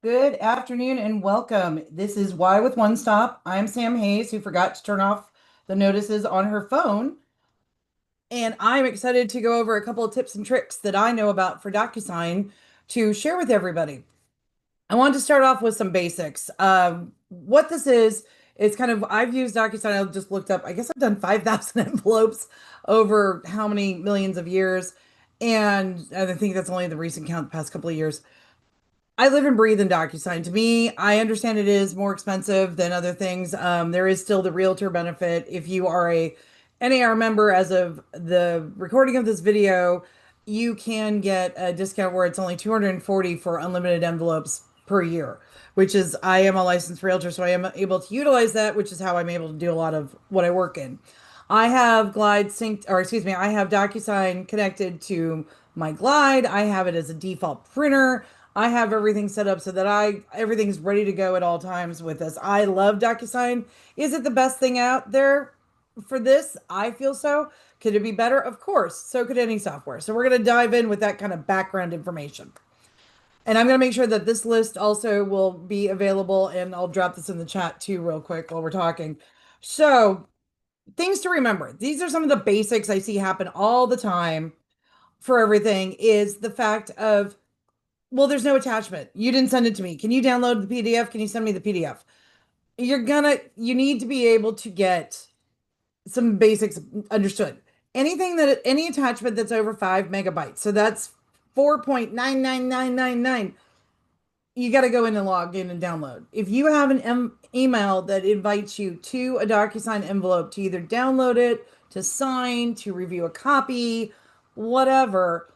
Good afternoon and welcome. This is Why with One Stop. I'm Sam Hayes, who forgot to turn off the notices on her phone. And I'm excited to go over a couple of tips and tricks that I know about for DocuSign to share with everybody. I wanted to start off with some basics. What this is kind of, I've used DocuSign, I just looked up, I guess I've done 5,000 envelopes over how many millions of years. And I think that's only the recent count, the past couple of years. I live and breathe in DocuSign. To me, I understand it is more expensive than other things. There is still the realtor benefit. If you are a NAR member as of the recording of this video, you can get a discount where it's only 240 for unlimited envelopes per year, which is I am a licensed realtor, so I am able to utilize that, which is how I'm able to do a lot of what I work in. I have Glide synced, or excuse me, I have DocuSign connected to my Glide. I have it as a default printer. I have everything set up so that everything's ready to go at all times with this. I love DocuSign. Is it the best thing out there for this? I feel so. Could it be better? Of course. So could any software. So we're going to dive in with that kind of background information. And I'm going to make sure that this list also will be available, and I'll drop this in the chat too real quick while we're talking. So, things to remember. These are some of the basics I see happen all the time for everything is the fact of, well, there's no attachment. You didn't send it to me. Can you download the PDF? Can you send me the PDF? You need to be able to get some basics understood. Any attachment that's over 5 MB, so that's 4.99999, you got to go in and log in and download. If you have an email that invites you to a DocuSign envelope to either download it, to sign, to review a copy, whatever,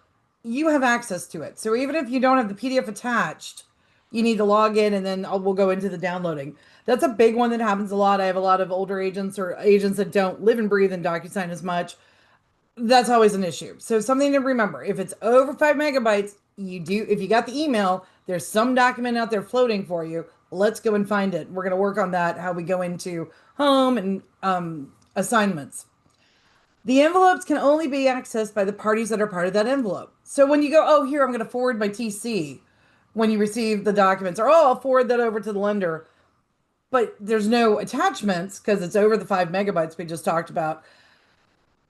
you have access to it. So even if you don't have the PDF attached, you need to log in, and then we'll go into the downloading. That's a big one that happens a lot. I have a lot of older agents or agents that don't live and breathe in DocuSign as much. That's always an issue. So something to remember, if it's over 5 MB, if you got the email, there's some document out there floating for you. Let's go and find it. We're going to work on that, how we go into home and assignments. The envelopes can only be accessed by the parties that are part of that envelope. So when you go, oh, here, I'm going to forward my TC when you receive the documents, or oh, I'll forward that over to the lender, but there's no attachments because it's over the 5 MB we just talked about.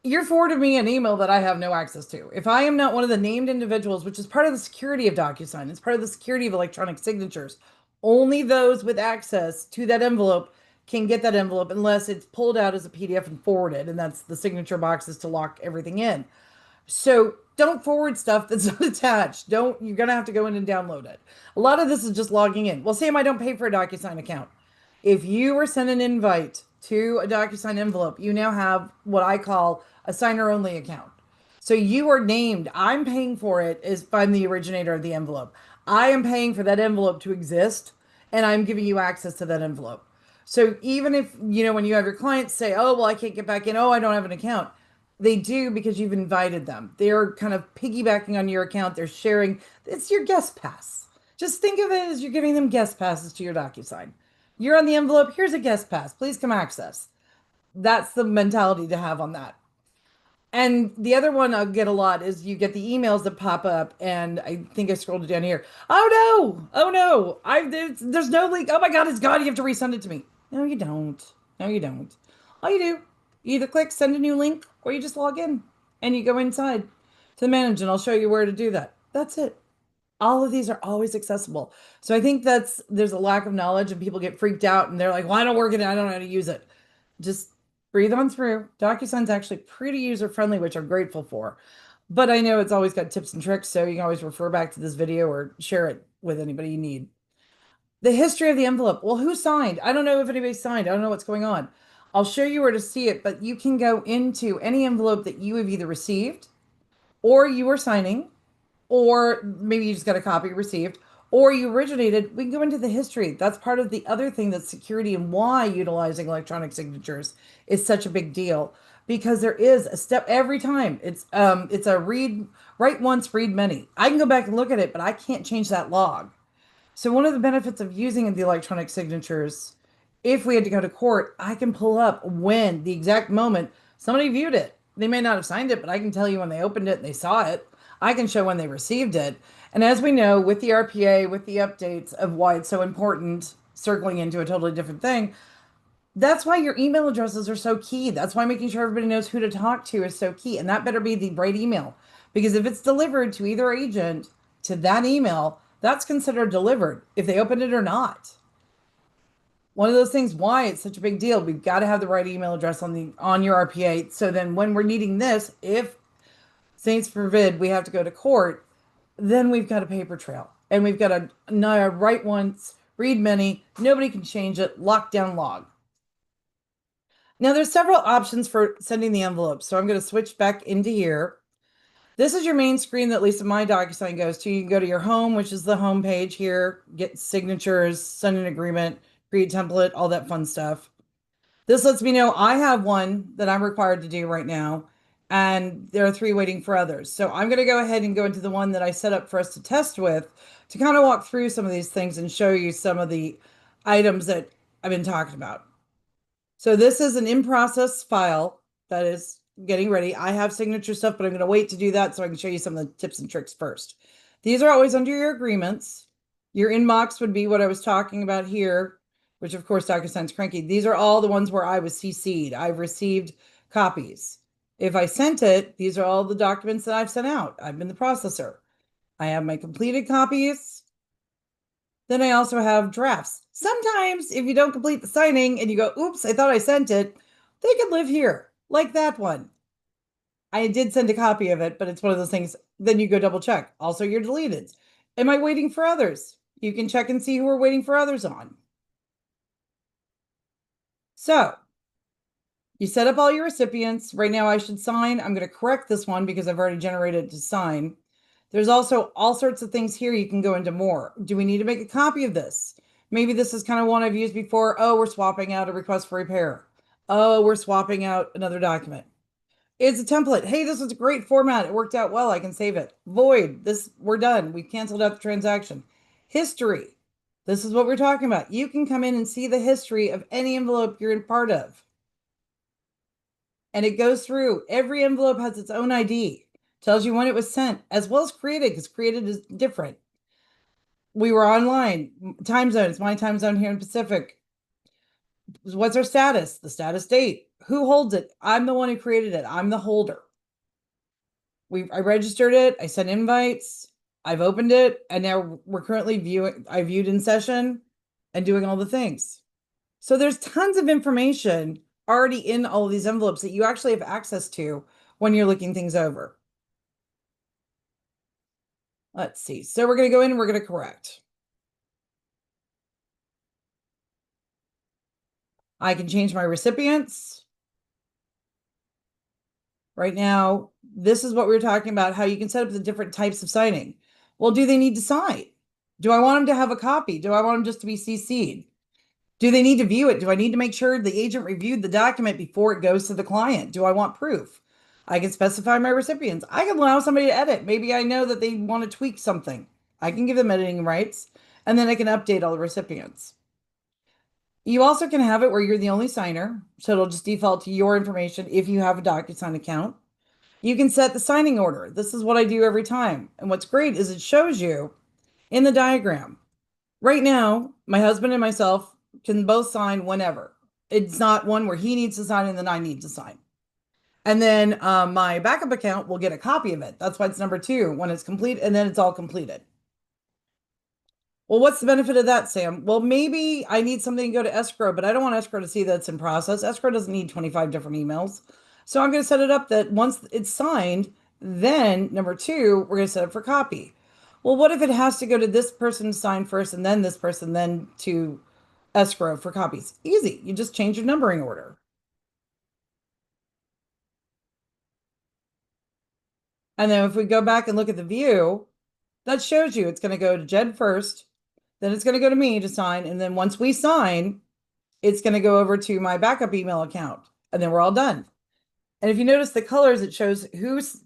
You're forwarding me an email that I have no access to. If I am not one of the named individuals, which is part of the security of DocuSign, it's part of the security of electronic signatures, only those with access to that envelope can get that envelope unless it's pulled out as a PDF and forwarded. And that's the signature boxes to lock everything in. So don't forward stuff that's not attached. You're going to have to go in and download it. A lot of this is just logging in. Well, Sam, I don't pay for a DocuSign account. If you were sent an invite to a DocuSign envelope, you now have what I call a signer only account. So you are named. I'm paying for it if I'm the originator of the envelope. I am paying for that envelope to exist, and I'm giving you access to that envelope. So even if, when you have your clients say, oh, well, I can't get back in, oh, I don't have an account, they do because you've invited them. They're kind of piggybacking on your account. They're sharing. It's your guest pass. Just think of it as you're giving them guest passes to your DocuSign. You're on the envelope. Here's a guest pass. Please come access. That's the mentality to have on that. And the other one I'll get a lot is you get the emails that pop up, and I think I scrolled down here. Oh no, there's no link. Oh my God, it's gone. You have to resend it to me. No, you don't. No, you don't. All you do, you either click send a new link, or you just log in and you go inside to the manager, and I'll show you where to do that. That's it. All of these are always accessible. So I think there's a lack of knowledge, and people get freaked out and they're like, well, I don't work it. I don't know how to use it. Just breathe on through. DocuSign's actually pretty user friendly, which I'm grateful for. But I know it's always got tips and tricks, so you can always refer back to this video or share it with anybody you need. The history of the envelope. Well, who signed? I don't know if anybody signed. I don't know what's going on. I'll show you where to see it, but you can go into any envelope that you have either received or you were signing, or maybe you just got a copy received, or you originated. We can go into the history. That's part of the other thing that's security, and why utilizing electronic signatures is such a big deal, because there is a step every time. It's a write once, read many. I can go back and look at it, but I can't change that log. So one of the benefits of using the electronic signatures, if we had to go to court, I can pull up when the exact moment somebody viewed it. They may not have signed it, but I can tell you when they opened it and they saw it. I can show when they received it. And as we know, with the RPA, with the updates of why it's so important, circling into a totally different thing, that's why your email addresses are so key. That's why making sure everybody knows who to talk to is so key. And that better be the right email. Because if it's delivered to either agent to that email, that's considered delivered if they open it or not. One of those things why it's such a big deal. We've got to have the right email address on your RPA. So then when we're needing this, if saints forbid we have to go to court, then we've got a paper trail. And we've got a write once, read many, nobody can change it, lockdown log. Now there's several options for sending the envelope. So I'm going to switch back into here. This is your main screen that at least my DocuSign goes to. You can go to your home, which is the home page here, get signatures, send an agreement, create template, all that fun stuff. This lets me know I have one that I'm required to do right now, and there are 3 waiting for others. So I'm going to go ahead and go into the one that I set up for us to test with to kind of walk through some of these things and show you some of the items that I've been talking about. So this is an in-process file that is getting ready. I have signature stuff, but I'm going to wait to do that so I can show you some of the tips and tricks first. These are always under your agreements. Your inbox would be what I was talking about here, which of course DocuSign's cranky. These are all the ones where I was CC'd. I've received copies. If I sent it, these are all the documents that I've sent out. I've been the processor. I have my completed copies. Then I also have drafts. Sometimes if you don't complete the signing and you go, oops, I thought I sent it, they could live here, like that one. I did send a copy of it, but it's one of those things, then you go double check. Also, you're deleted. Am I waiting for others? You can check and see who we're waiting for others on. So you set up all your recipients. Right now I should sign. I'm going to correct this one because I've already generated it to sign. There's also all sorts of things here. You can go into more. Do we need to make a copy of this? Maybe this is kind of one I've used before. Oh, we're swapping out a request for repair. Oh, we're swapping out another document. It's a template. Hey, this is a great format. It worked out well. I can save it. Void. This, we're done. We've canceled out the transaction. History. This is what we're talking about. You can come in and see the history of any envelope you're in part of. And it goes through. Every envelope has its own ID. Tells you when it was sent, as well as created, because created is different. We were online. Time zone. It's my time zone here in Pacific. What's our status? The status date. Who holds it? I'm the one who created it. I'm the holder. I registered it. I sent invites. I've opened it, and now we're currently viewing. I viewed in session and doing all the things. So there's tons of information already in all of these envelopes that you actually have access to when you're looking things over. Let's see. So we're going to go in and we're going to correct. I can change my recipients. Right now, this is what we were talking about, how you can set up the different types of signing. Well, do they need to sign? Do I want them to have a copy? Do I want them just to be CC'd? Do they need to view it? Do I need to make sure the agent reviewed the document before it goes to the client? Do I want proof? I can specify my recipients. I can allow somebody to edit. Maybe I know that they want to tweak something. I can give them editing rights, and then I can update all the recipients. You also can have it where you're the only signer, so it'll just default to your information if you have a DocuSign account. You can set the signing order. This is what I do every time. And what's great is it shows you in the diagram. Right now, my husband and myself can both sign whenever. It's not one where he needs to sign and then I need to sign. And then my backup account will get a copy of it. That's why it's number 2 when it's complete, and then it's all completed. Well, what's the benefit of that, Sam? Well, maybe I need something to go to escrow, but I don't want escrow to see that it's in process. Escrow doesn't need 25 different emails. So I'm going to set it up that once it's signed, then number 2, we're going to set it for copy. Well, what if it has to go to this person to sign first and then this person, then to escrow for copies? Easy. You just change your numbering order. And then if we go back and look at the view, that shows you it's going to go to Jed first, then it's going to go to me to sign. And then once we sign, it's going to go over to my backup email account, and then we're all done. And if you notice the colors, it shows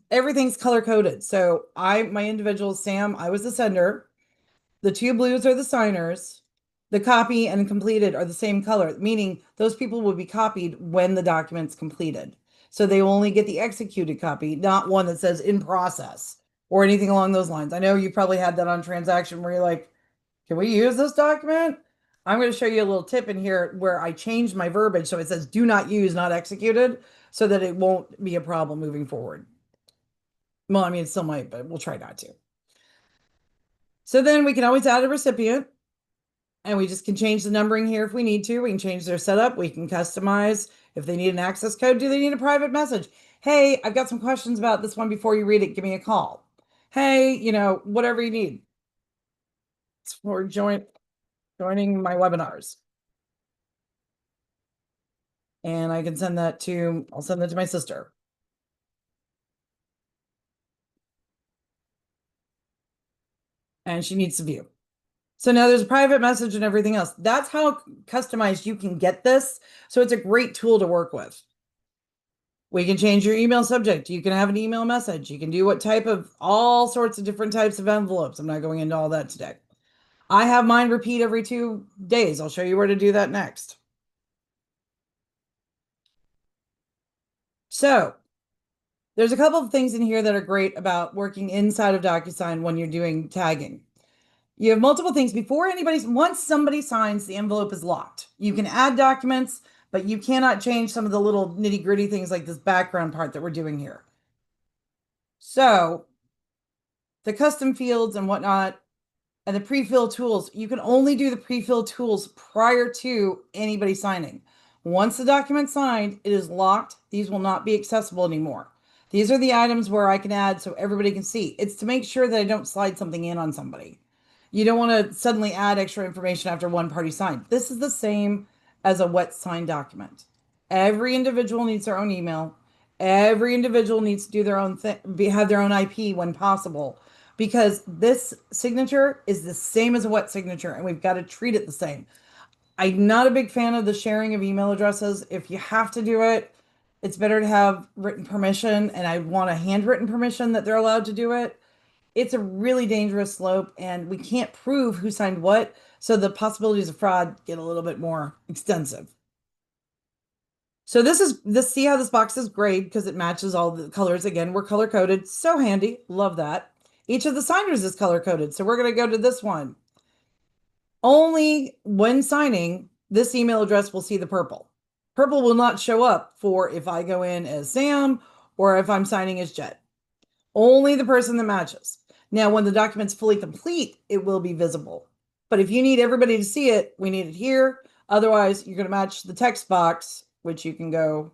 everything's color coded. So my individual, Sam, I was the sender. The 2 blues are the signers. The copy and completed are the same color, meaning those people will be copied when the document's completed. So they will only get the executed copy, not one that says in process. or anything along those lines. I know you probably had that on transaction where you're like, can we use this document? I'm going to show you a little tip in here where I changed my verbiage so it says do not use, not executed, so that it won't be a problem moving forward. Well, I mean, it still might, but we'll try not to. So then we can always add a recipient and we just can change the numbering here if we need to. We can change their setup. We can customize if they need an access code. Do they need a private message? Hey, I've got some questions about this one before you read it. Give me a call. Hey, whatever you need for joining my webinars. And I can I'll send that to my sister. And she needs to view. So now there's a private message and everything else. That's how customized you can get this. So it's a great tool to work with. We can change your email subject. You can have an email message. You can do all sorts of different types of envelopes. I'm not going into all that today. I have mine repeat every 2 days. I'll show you where to do that next. So there's a couple of things in here that are great about working inside of DocuSign when you're doing tagging. You have multiple things once somebody signs, the envelope is locked. You can add documents, but you cannot change some of the little nitty gritty things like this background part that we're doing here. So the custom fields and whatnot, and the pre-fill tools, you can only do the pre-fill tools prior to anybody signing. Once the document's signed, it is locked. These will not be accessible anymore. These are the items where I can add so everybody can see. It's to make sure that I don't slide something in on somebody. You don't want to suddenly add extra information after one party signed. This is the same as a wet signed document. Every individual needs their own email. Every individual needs to do their own thing, have their own IP when possible, because this signature is the same as a wet signature and we've got to treat it the same. I'm not a big fan of the sharing of email addresses. If you have to do it, it's better to have written permission, and I want a handwritten permission that they're allowed to do it. It's a really dangerous slope and we can't prove who signed what. So the possibilities of fraud get a little bit more extensive. So see how this box is gray because it matches all the colors. Again, we're color coded. So handy. Love that. Each of the signers is color coded. So we're going to go to this one. Only when signing, this email address will see the purple. Purple will not show up for if I go in as Sam or if I'm signing as Jet. Only the person that matches. Now, when the document's fully complete, it will be visible. But if you need everybody to see it, we need it here. Otherwise, you're going to match the text box, which you can go,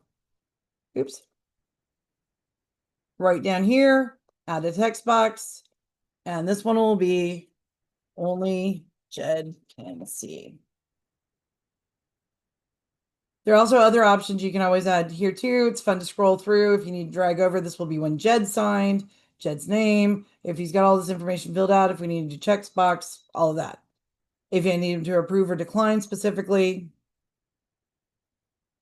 oops, right down here, add a text box. And this one will be only Jed can see. There are also other options you can always add here too. It's fun to scroll through. If you need to drag over, this will be when Jed signed, Jed's name, if he's got all this information filled out, if we need to check box, all of that. If you need him to approve or decline specifically.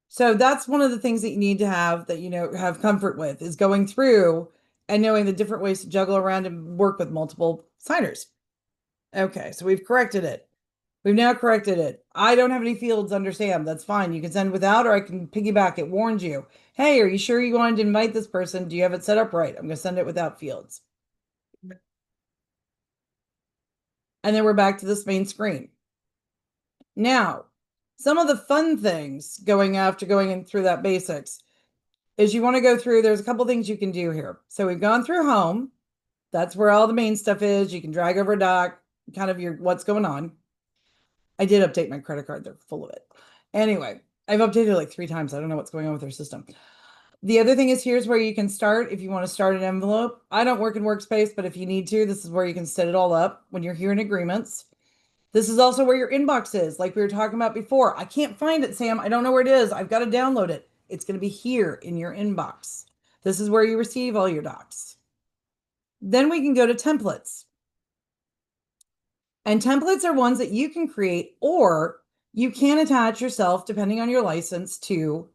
So that's one of the things that you need to have that, have comfort with is going through and knowing the different ways to juggle around and work with multiple signers. Okay, so we've corrected it. We've now corrected it. I don't have any fields under Sam. That's fine. You can send without, or I can piggyback. It warns you. Hey, are you sure you wanted to invite this person? Do you have it set up right? I'm going to send it without fields. And then we're back to this main screen. Now, some of the fun things going in through that basics is you want to go through, there's a couple things you can do here. So we've gone through home. That's where all the main stuff is. You can drag over a doc, kind of what's going on. I did update my credit card. They're full of it. Anyway, I've updated it like 3 times. I don't know what's going on with their system. The other thing is here's where you can start if you want to start an envelope. I don't work in Workspace, but if you need to, this is where you can set it all up when you're here in agreements. This is also where your inbox is, like we were talking about before. I can't find it, Sam. I don't know where it is. I've got to download it. It's going to be here in your inbox. This is where you receive all your docs. Then we can go to templates. And templates are ones that you can create, or you can attach yourself, depending on your license, to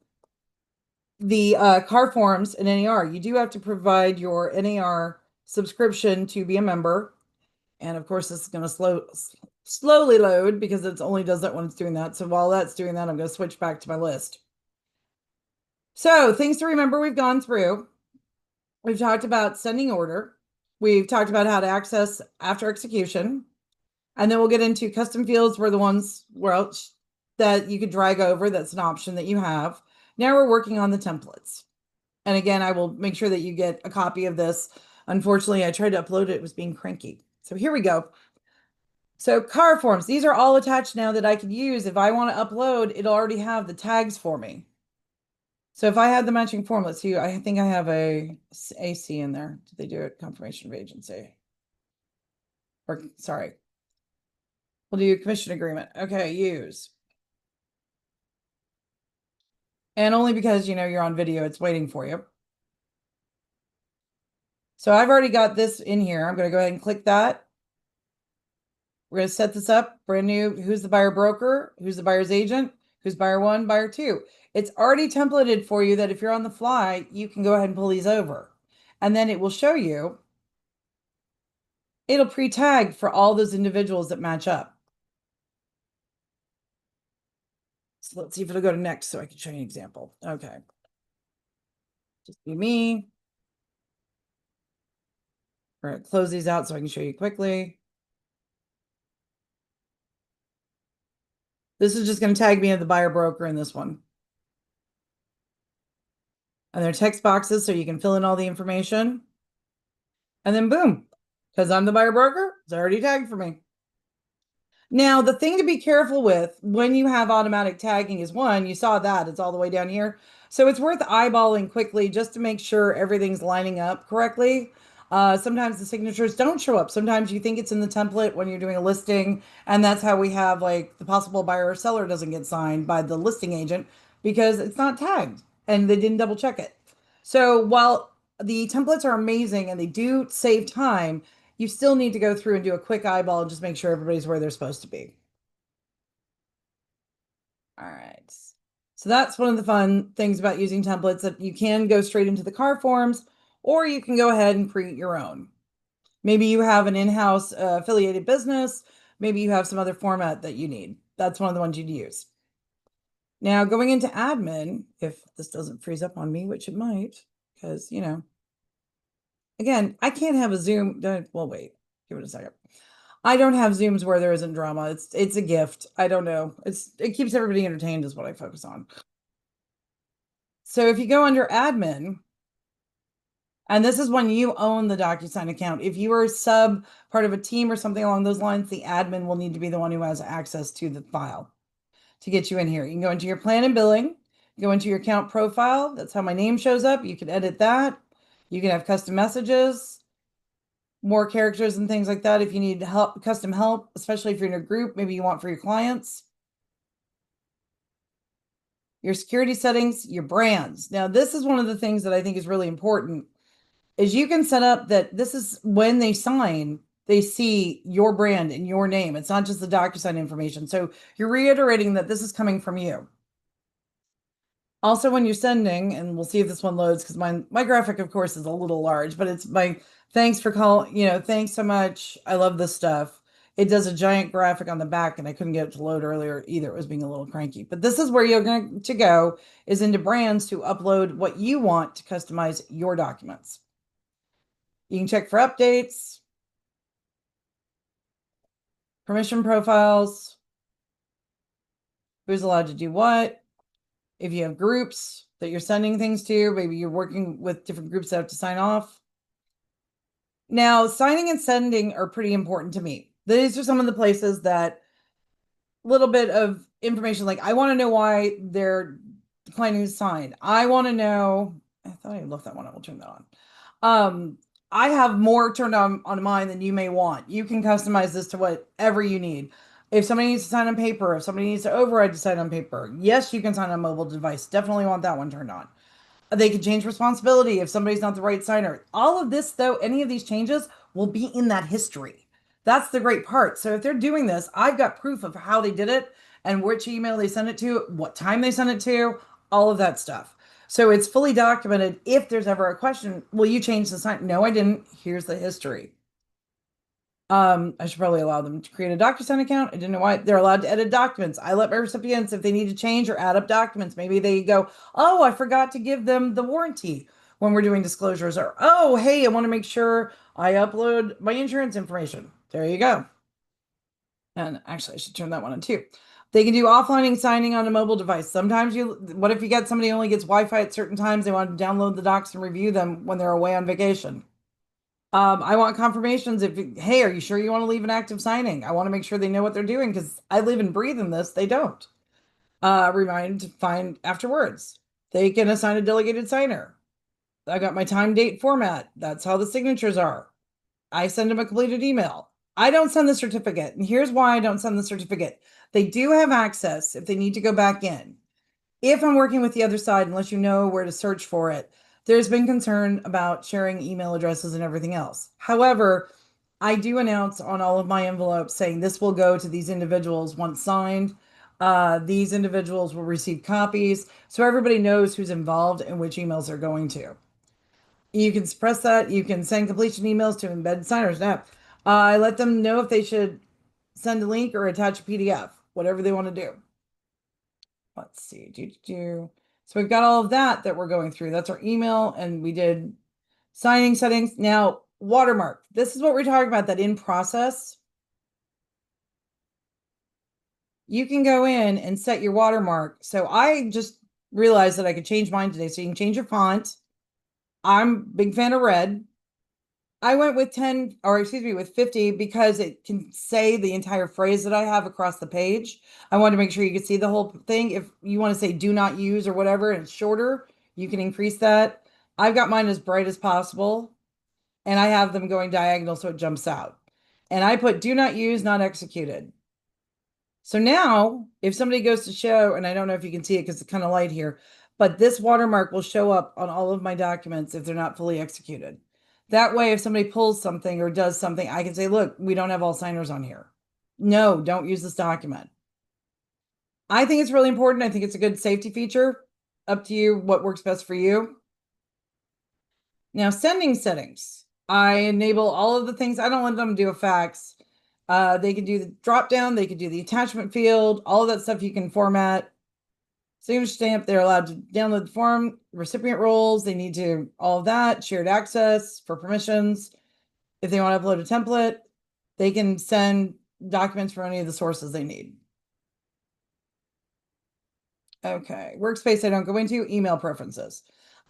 the car forms and NAR. You do have to provide your NAR subscription to be a member. And of course, this is going to slowly load because it only does that when it's doing that. So while that's doing that, I'm going to switch back to my list. So things to remember we've gone through. We've talked about sending order. We've talked about how to access after execution. And then we'll get into custom fields where the ones where that you could drag over. That's an option that you have. Now we're working on the templates. And again, I will make sure that you get a copy of this. Unfortunately, I tried to upload it. It was being cranky. So here we go. So car forms, these are all attached now that I could use. If I want to upload, it'll already have the tags for me. So if I had the matching form, let's see, I think I have a AC in there. Did they do it? Confirmation of agency. Or sorry. We'll do commission agreement. Okay, use. And only because, you're on video, it's waiting for you. So I've already got this in here. I'm going to go ahead and click that. We're going to set this up brand new. Who's the buyer broker? Who's the buyer's agent? Who's buyer one, buyer two? It's already templated for you that if you're on the fly, you can go ahead and pull these over. And then it will show you, it'll pre-tag for all those individuals that match up. So let's see if it'll go to next so I can show you an example. Okay. Just be me. We're going to close these out so I can show you quickly. This is just going to tag me as the buyer broker in this one. And they're text boxes so you can fill in all the information. And then boom, because I'm the buyer broker, it's already tagged for me. Now, the thing to be careful with when you have automatic tagging is one, you saw that, it's all the way down here. So it's worth eyeballing quickly just to make sure everything's lining up correctly. Sometimes the signatures don't show up. Sometimes you think it's in the template when you're doing a listing, and that's how we have like the possible buyer or seller doesn't get signed by the listing agent because it's not tagged and they didn't double check it. So while the templates are amazing and they do save time, you still need to go through and do a quick eyeball and just make sure everybody's where they're supposed to be. All right. So that's one of the fun things about using templates, that you can go straight into the car forms, or you can go ahead and create your own. Maybe you have an in-house affiliated business. Maybe you have some other format that you need. That's one of the ones you'd use. Now going into admin, if this doesn't freeze up on me, which it might, because, again, I can't have a Zoom. Well, wait, give it a second. I don't have Zooms where there isn't drama. It's a gift. I don't know. It keeps everybody entertained is what I focus on. So if you go under admin, and this is when you own the DocuSign account. If you are a sub part of a team or something along those lines, the admin will need to be the one who has access to the file to get you in here. You can go into your plan and billing, go into your account profile. That's how my name shows up. You can edit that. You can have custom messages, more characters and things like that. If you need help, custom help, especially if you're in a group, maybe you want for your clients. Your security settings, your brands. Now, this is one of the things that I think is really important, is you can set up that this is when they sign, they see your brand and your name. It's not just the DocuSign information. So you're reiterating that this is coming from you. Also, when you're sending, and we'll see if this one loads, because my graphic, of course, is a little large, but it's my thanks for calling, thanks so much. I love this stuff. It does a giant graphic on the back, and I couldn't get it to load earlier either. It was being a little cranky. But this is where you're going to go, is into brands to upload what you want to customize your documents. You can check for updates, permission profiles, who's allowed to do what. If you have groups that you're sending things to, maybe you're working with different groups that have to sign off. Now, signing and sending are pretty important to me. These are some of the places that little bit of information, like I want to know why they're declining to sign. I want to know, I thought I left that one. I will turn that on. I have more turned on mine than you may want. You can customize this to whatever you need. If somebody needs to sign on paper, if somebody needs to override to sign on paper, yes, you can sign on mobile device. Definitely want that one turned on. They can change responsibility if somebody's not the right signer. All of this, though, any of these changes will be in that history. That's the great part. So if they're doing this, I've got proof of how they did it and which email they sent it to, what time they sent it to, all of that stuff. So it's fully documented. If there's ever a question, will you change the sign? No, I didn't. Here's the history. I should probably allow them to create a DocuSign account. I didn't know why. They're allowed to edit documents. I let my recipients, if they need to change or add up documents, maybe they go, oh, I forgot to give them the warranty. when we're doing disclosures, or, oh, hey, I want to make sure I upload my insurance information. There you go. And actually, I should turn that one on too. They can do offline signing on a mobile device. Sometimes what if you get somebody who only gets Wi-Fi at certain times? They want to download the docs and review them when they're away on vacation. I want confirmations hey, are you sure you want to leave an active signing? I want to make sure they know what they're doing because I live and breathe in this. They don't. Remind to find afterwards. They can assign a delegated signer. I got my time date format. That's how the signatures are. I send them a completed email. I don't send the certificate. And here's why I don't send the certificate. They do have access if they need to go back in. If I'm working with the other side, unless you know where to search for it, there's been concern about sharing email addresses and everything else. However, I do announce on all of my envelopes saying this will go to these individuals once signed. These individuals will receive copies. So everybody knows who's involved and which emails they're going to. You can suppress that. You can send completion emails to embedded signers. Now, I let them know if they should send a link or attach a PDF, whatever they want to do. Let's see. So we've got all of that we're going through. That's our email, and we did signing settings. Now, watermark. This is what we're talking about, that in process. You can go in and set your watermark. So I just realized that I could change mine today. So you can change your font. I'm a big fan of red. I went with 10, or excuse me, with 50 because it can say the entire phrase that I have across the page. I wanted to make sure you could see the whole thing. If you want to say do not use or whatever, and it's shorter, you can increase that. I've got mine as bright as possible, and I have them going diagonal so it jumps out. And I put do not use, not executed. So now, if somebody goes to show, and I don't know if you can see it because it's kind of light here, but this watermark will show up on all of my documents if they're not fully executed. That way, if somebody pulls something or does something, I can say, look, we don't have all signers on here. No, don't use this document. I think it's really important. I think it's a good safety feature. Up to you what works best for you. Now, sending settings. I enable all of the things. I don't let them do a fax. They can do the drop down. They can do the attachment field. All of that stuff you can format. Signature stamp. They're allowed to download the form. Recipient roles. They need to all of that. Shared access for permissions. If they want to upload a template, they can send documents from any of the sources they need. Okay, workspace I don't go into, email preferences.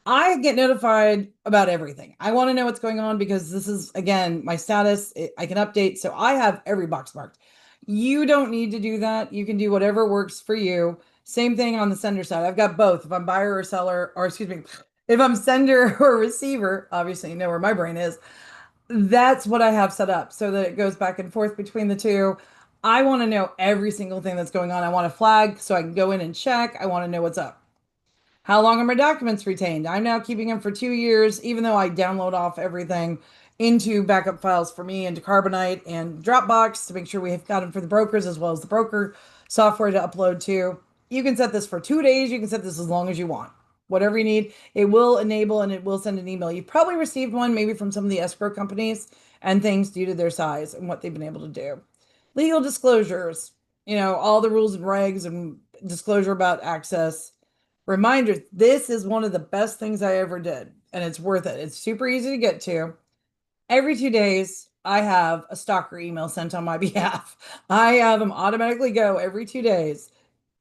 I get notified about everything. I want to know what's going on because this is, again, my status. I can update. So I have every box marked. You don't need to do that. You can do whatever works for you. Same thing on the sender side. I've got both. If I'm buyer or seller, or excuse me, if I'm sender or receiver, obviously you know where my brain is. That's what I have set up so that it goes back and forth between the two. I want to know every single thing that's going on. I want a flag so I can go in and check. I want to know what's up. How long are my documents retained? I'm now keeping them for 2 years, even though I download off everything into backup files for me into Carbonite and Dropbox to make sure we have got them for the brokers as well as the broker software to upload to. You can set this for 2 days. You can set this as long as you want. Whatever you need, it will enable and it will send an email. You've probably received one maybe from some of the escrow companies and things due to their size and what they've been able to do. Legal disclosures, all the rules and regs and disclosure about access. Reminders, this is one of the best things I ever did, and it's worth it. It's super easy to get to. Every 2 days, I have a stalker email sent on my behalf. I have them automatically go every 2 days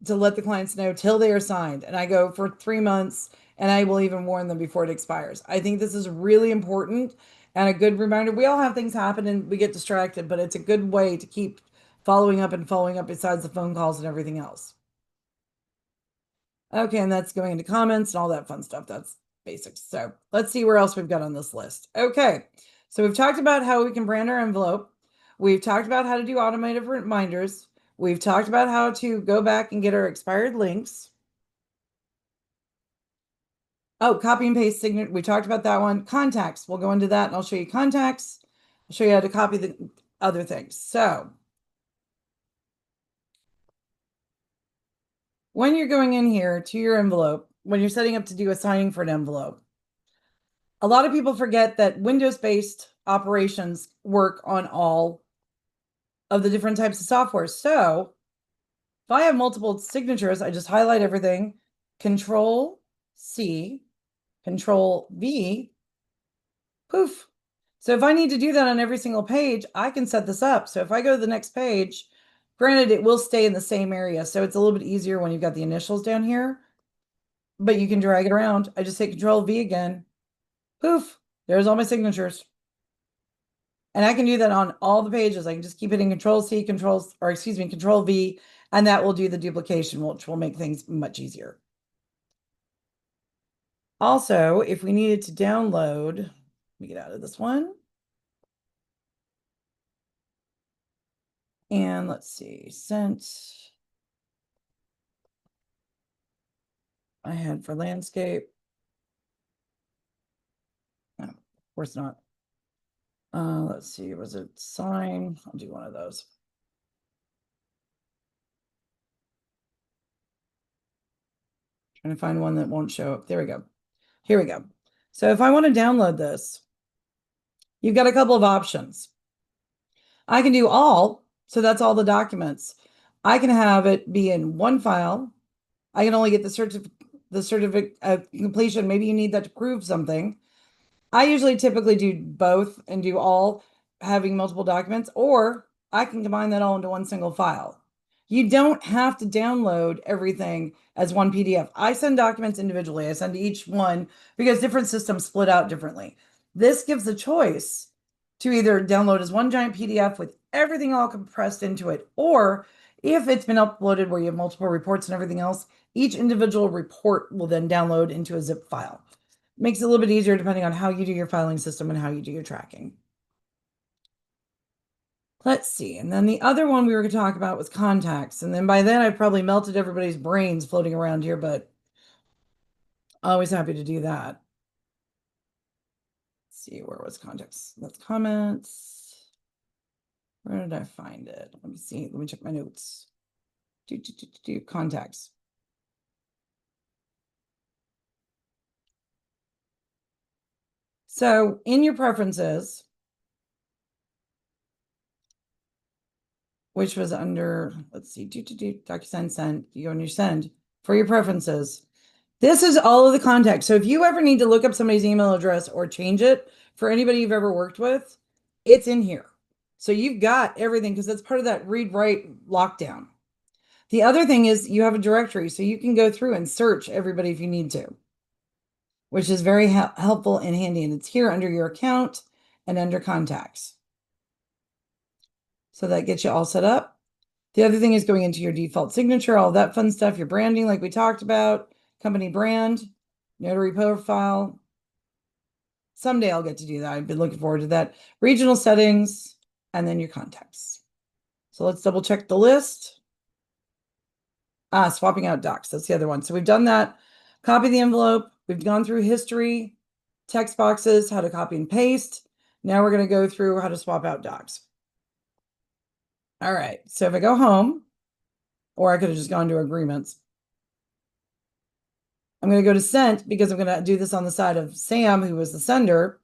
to let the clients know till they are signed. And I go for 3 months, and I will even warn them before it expires. I think this is really important and a good reminder. We all have things happen and we get distracted, but it's a good way to keep following up besides the phone calls and everything else. Okay, and that's going into comments and all that fun stuff. That's basics. So let's see where else we've got on this list. Okay, so we've talked about how we can brand our envelope. We've talked about how to do automated reminders. We've talked about how to go back and get our expired links. Oh, copy and paste signature. We talked about that one. Contacts. We'll go into that and I'll show you contacts. I'll show you how to copy the other things. So when you're going in here to your envelope, when you're setting up to do a signing for an envelope, a lot of people forget that Windows-based operations work on all of the different types of software. So if I have multiple signatures, I just highlight everything, Control C, Control V, poof. So if I need to do that on every single page, I can set this up. So if I go to the next page, granted, it will stay in the same area. So it's a little bit easier when you've got the initials down here, but you can drag it around. I just hit Control V again. Poof, there's all my signatures. And I can do that on all the pages. I can just keep hitting Control C, Control V, and that will do the duplication, which will make things much easier. Also, if we needed to download, let me get out of this one. And let's see, sent. I had for landscape. No, of course not. Let's see, was it sign? I'll do one of those. Trying to find one that won't show up. There we go. Here we go. So if I want to download this, you've got a couple of options. I can do all, so that's all the documents. I can have it be in one file. I can only get the certificate of completion. Maybe you need that to prove something. I usually typically do both and do all, having multiple documents, or I can combine that all into one single file. You don't have to download everything as one PDF. I send documents individually. I send each one because different systems split out differently. This gives the choice to either download as one giant PDF with everything all compressed into it, or if it's been uploaded where you have multiple reports and everything else, each individual report will then download into a zip file. Makes it a little bit easier depending on how you do your filing system and how you do your tracking. Let's see. And then the other one we were going to talk about was contacts. And then by then I probably melted everybody's brains floating around here, but always happy to do that. Let's see, where was contacts? That's comments. Where did I find it? Let me see. Let me check my notes. Contacts. So in your preferences, which was under, let's see, DocuSign send, you go in your send for your preferences. This is all of the contacts. So if you ever need to look up somebody's email address or change it for anybody you've ever worked with, it's in here. So you've got everything because that's part of that read write lockdown. The other thing is you have a directory, so you can go through and search everybody if you need to, which is very helpful and handy. And it's here under your account and under contacts. So that gets you all set up. The other thing is going into your default signature, all that fun stuff, your branding, like we talked about, company brand, notary profile. Someday I'll get to do that. I've been looking forward to that. Regional settings, and then your contacts. So let's double check the list. Swapping out docs. That's the other one. So we've done that. Copy the envelope. We've gone through history, text boxes, how to copy and paste. Now we're going to go through how to swap out docs. All right. So if I go home, or I could have just gone to agreements. I'm going to go to sent because I'm going to do this on the side of Sam, who was the sender.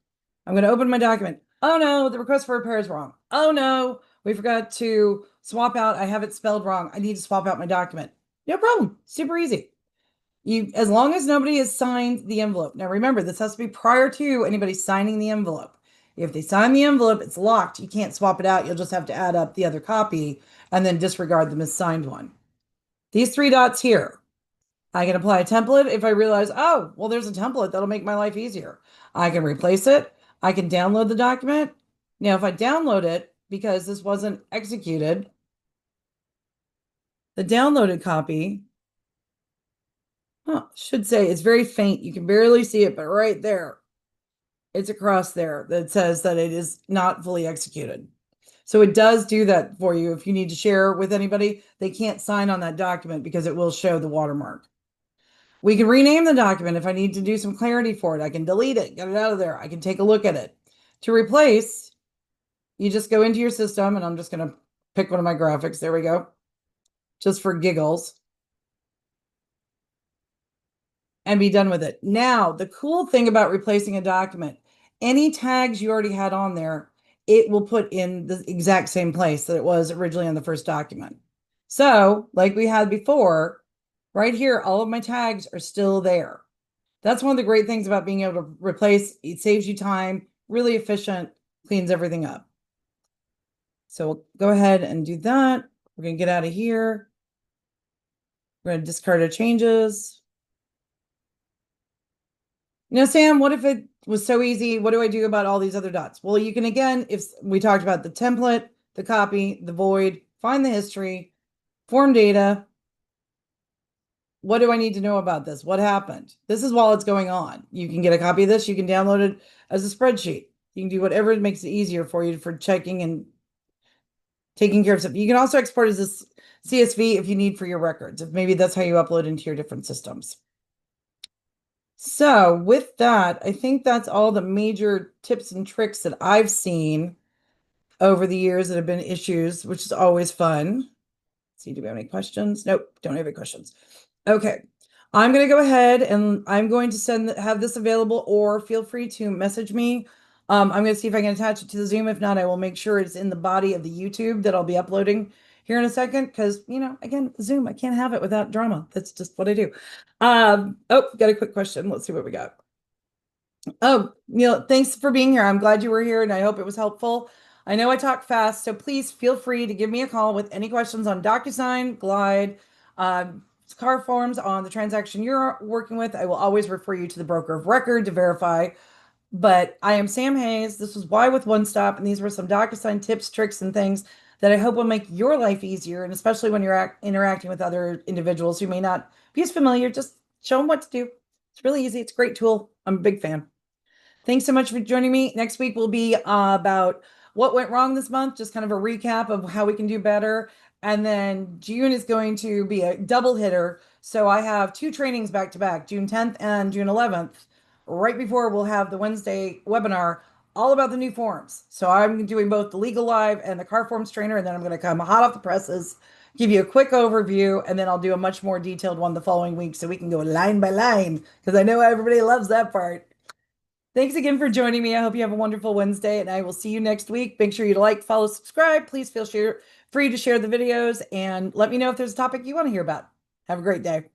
I'm going to open my document. Oh no, the request for repair is wrong. Oh no, we forgot to swap out. I have it spelled wrong. I need to swap out my document. No problem. Super easy. As long as nobody has signed the envelope. Now remember, this has to be prior to anybody signing the envelope. If they sign the envelope, it's locked. You can't swap it out. You'll just have to add up the other copy and then disregard the missigned one. These three dots here. I can apply a template if I realize, oh, well, there's a template that'll make my life easier. I can replace it. I can download the document. Now, if I download it, because this wasn't executed, the downloaded copy should say it's very faint. You can barely see it, but right there, it's across there that says that it is not fully executed. So it does do that for you. If you need to share with anybody, they can't sign on that document because it will show the watermark. We can rename the document if I need to do some clarity for it. I can delete it, get it out of there. I can take a look at it. To replace, you just go into your system, and I'm just going to pick one of my graphics. There we go. Just for giggles. And be done with it. Now, the cool thing about replacing a document, any tags you already had on there, it will put in the exact same place that it was originally on the first document. So, like we had before, right here, all of my tags are still there. That's one of the great things about being able to replace. It saves you time, really efficient, cleans everything up. So we'll go ahead and do that. We're going to get out of here. We're going to discard our changes. Sam, what if it was so easy? What do I do about all these other dots? Well, you can, again, if we talked about the template, the copy, the void, find the history, form data. What do I need to know about this? What happened? This is while it's going on. You can get a copy of this. You can download it as a spreadsheet. You can do whatever makes it easier for you for checking and taking care of stuff. You can also export as a CSV if you need for your records, if maybe that's how you upload into your different systems. So with that, I think that's all the major tips and tricks that I've seen over the years that have been issues, which is always fun. Let's see, do we have any questions? Nope, don't have any questions. Okay. I'm going to go ahead and I'm going to have this available, or feel free to message me. I'm going to see if I can attach it to the Zoom. If not, I will make sure it's in the body of the YouTube that I'll be uploading here in a second. Because, again, Zoom, I can't have it without drama. That's just what I do. Oh, got a quick question. Let's see what we got. Oh, Neil, thanks for being here. I'm glad you were here and I hope it was helpful. I know I talk fast, so please feel free to give me a call with any questions on DocuSign, Glide, car forms on the transaction you're working with. I will always refer you to the broker of record to verify. But I am Sam Hayes. This was Why with One Stop, and these were some DocuSign tips, tricks, and things that I hope will make your life easier, and especially when you're interacting with other individuals who may not be as familiar, just show them what to do. It's really easy. It's a great tool. I'm a big fan. Thanks so much for joining me. Next week will be about what went wrong this month, just kind of a recap of how we can do better. And then June is going to be a double hitter. So I have two trainings back to back, June 10th and June 11th. Right before we'll have the Wednesday webinar all about the new forms. So I'm doing both the legal live and the car forms trainer. And then I'm going to come hot off the presses, give you a quick overview, and then I'll do a much more detailed one the following week so we can go line by line because I know everybody loves that part. Thanks again for joining me. I hope you have a wonderful Wednesday, and I will see you next week. Make sure you like, follow, subscribe. Please feel free to share the videos and let me know if there's a topic you want to hear about. Have a great day.